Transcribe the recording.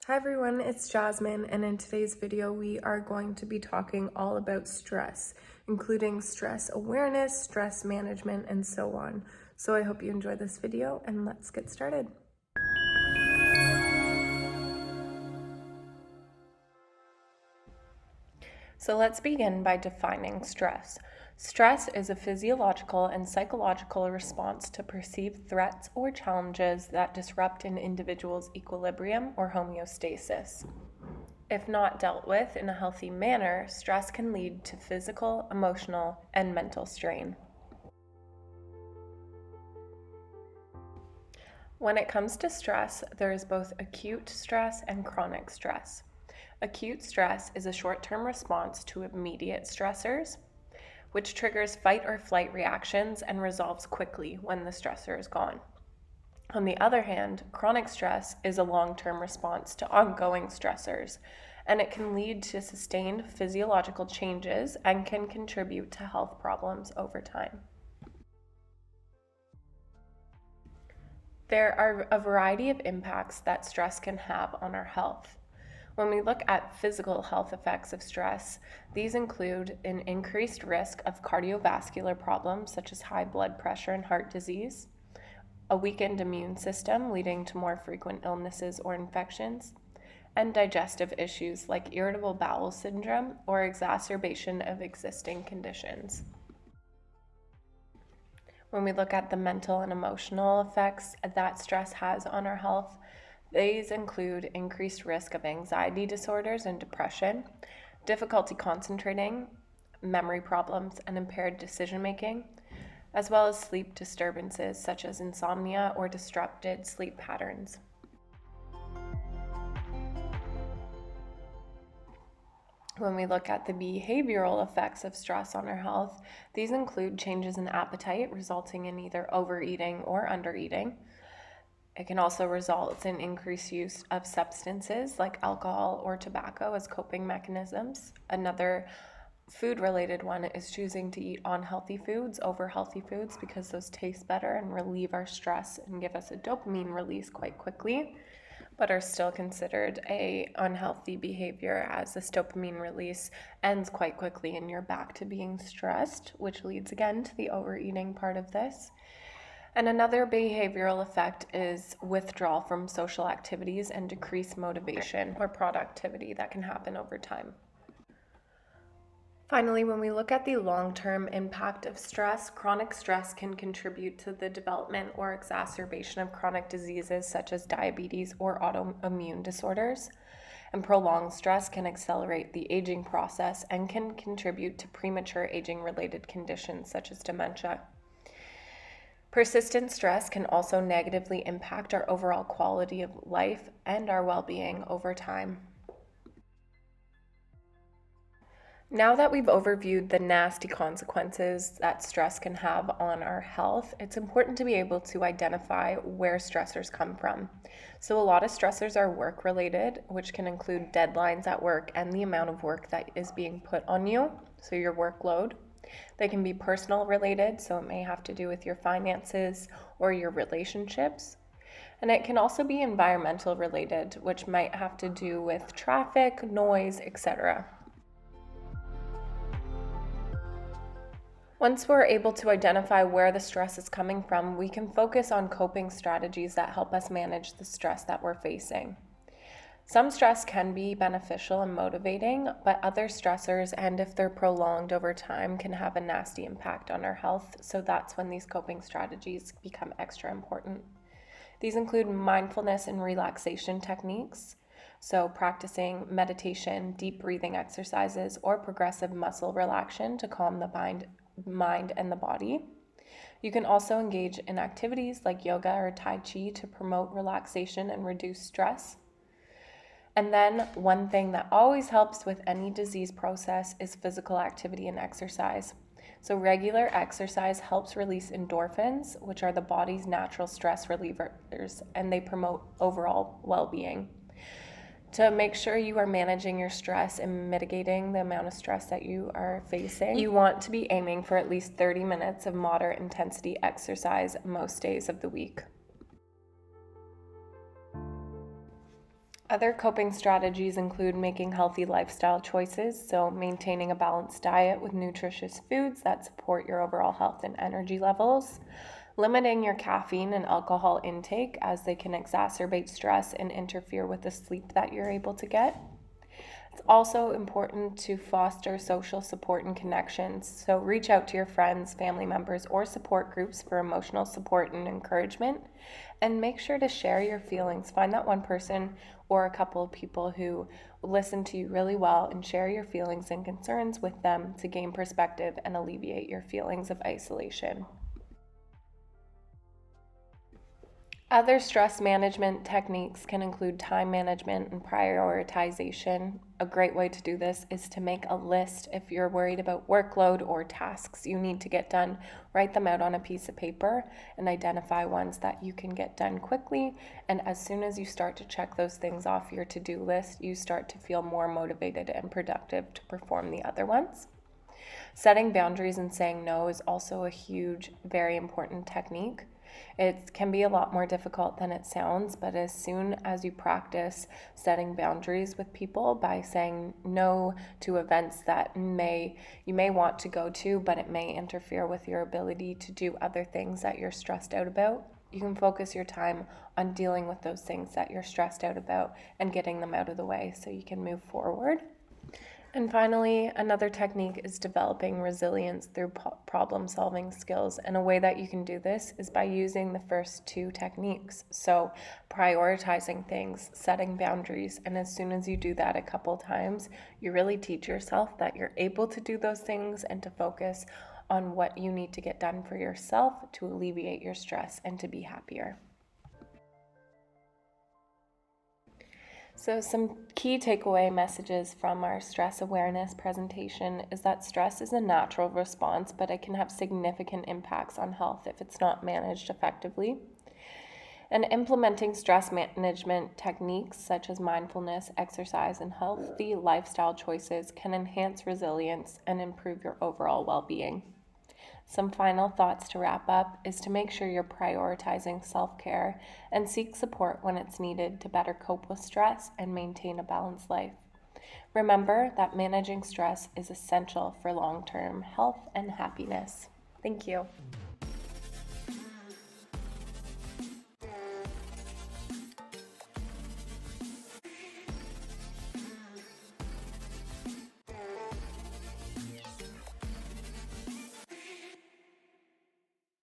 Hi everyone, it's Jasmine, and in today's video we are going to be talking all about stress, including stress awareness, stress management, and so on. So I hope you enjoy this video, and let's get started. So let's begin by defining stress. Stress is a physiological and psychological response to perceived threats or challenges that disrupt an individual's equilibrium or homeostasis. If not dealt with in a healthy manner, stress can lead to physical, emotional, and mental strain. When it comes to stress, there is both acute stress and chronic stress. Acute stress is a short-term response to immediate stressors, which triggers fight or flight reactions and resolves quickly when the stressor is gone. On the other hand, chronic stress is a long-term response to ongoing stressors, and it can lead to sustained physiological changes and can contribute to health problems over time. There are a variety of impacts that stress can have on our health. When we look at physical health effects of stress, these include an increased risk of cardiovascular problems such as high blood pressure and heart disease, a weakened immune system leading to more frequent illnesses or infections, and digestive issues like irritable bowel syndrome or exacerbation of existing conditions. When we look at the mental and emotional effects that stress has on our health, these include increased risk of anxiety disorders and depression, difficulty concentrating, memory problems, and impaired decision-making, as well as sleep disturbances such as insomnia or disrupted sleep patterns. When we look at the behavioral effects of stress on our health, these include changes in appetite resulting in either overeating or undereating. It can also result in increased use of substances like alcohol or tobacco as coping mechanisms. Another food-related one is choosing to eat unhealthy foods over healthy foods because those taste better and relieve our stress and give us a dopamine release quite quickly, but are still considered an unhealthy behavior as this dopamine release ends quite quickly and you're back to being stressed, which leads again to the overeating part of this. And another behavioral effect is withdrawal from social activities and decreased motivation or productivity that can happen over time. Finally, when we look at the long-term impact of stress, chronic stress can contribute to the development or exacerbation of chronic diseases such as diabetes or autoimmune disorders. And prolonged stress can accelerate the aging process and can contribute to premature aging-related conditions such as dementia. Persistent stress can also negatively impact our overall quality of life and our well-being over time. Now that we've overviewed the nasty consequences that stress can have on our health, it's important to be able to identify where stressors come from. So a lot of stressors are work-related, which can include deadlines at work and the amount of work that is being put on you, so your workload. They can be personal related, so it may have to do with your finances or your relationships. And it can also be environmental related, which might have to do with traffic, noise, etc. Once we're able to identify where the stress is coming from, we can focus on coping strategies that help us manage the stress that we're facing. Some stress can be beneficial and motivating, but other stressors, and if they're prolonged over time, can have a nasty impact on our health, so that's when these coping strategies become extra important. These include mindfulness and relaxation techniques, so practicing meditation, deep breathing exercises, or progressive muscle relaxation to calm the mind and the body. You can also engage in activities like yoga or Tai Chi to promote relaxation and reduce stress. And then one thing that always helps with any disease process is physical activity and exercise. So regular exercise helps release endorphins, which are the body's natural stress relievers, and they promote overall well-being. To make sure you are managing your stress and mitigating the amount of stress that you are facing, you want to be aiming for at least 30 minutes of moderate intensity exercise most days of the week. Other coping strategies include making healthy lifestyle choices, so maintaining a balanced diet with nutritious foods that support your overall health and energy levels, limiting your caffeine and alcohol intake as they can exacerbate stress and interfere with the sleep that you're able to get. It's also important to foster social support and connections, so reach out to your friends, family members, or support groups for emotional support and encouragement. And make sure to share your feelings. Find that one person or a couple of people who listen to you really well and share your feelings and concerns with them to gain perspective and alleviate your feelings of isolation. Other stress management techniques can include time management and prioritization. A great way to do this is to make a list. If you're worried about workload or tasks you need to get done, write them out on a piece of paper and identify ones that you can get done quickly. And as soon as you start to check those things off your to-do list, you start to feel more motivated and productive to perform the other ones. Setting boundaries and saying no is also a huge, very important technique. It can be a lot more difficult than it sounds, but as soon as you practice setting boundaries with people by saying no to events that you may want to go to, but it may interfere with your ability to do other things that you're stressed out about, you can focus your time on dealing with those things that you're stressed out about and getting them out of the way so you can move forward. And finally, another technique is developing resilience through problem-solving skills. And a way that you can do this is by using the first two techniques. So prioritizing things, setting boundaries, and as soon as you do that a couple times, you really teach yourself that you're able to do those things and to focus on what you need to get done for yourself to alleviate your stress and to be happier. So some key takeaway messages from our stress awareness presentation is that stress is a natural response, but it can have significant impacts on health if it's not managed effectively. And implementing stress management techniques such as mindfulness, exercise, and healthy lifestyle choices can enhance resilience and improve your overall well-being. Some final thoughts to wrap up is to make sure you're prioritizing self-care and seek support when it's needed to better cope with stress and maintain a balanced life. Remember that managing stress is essential for long-term health and happiness. Thank you.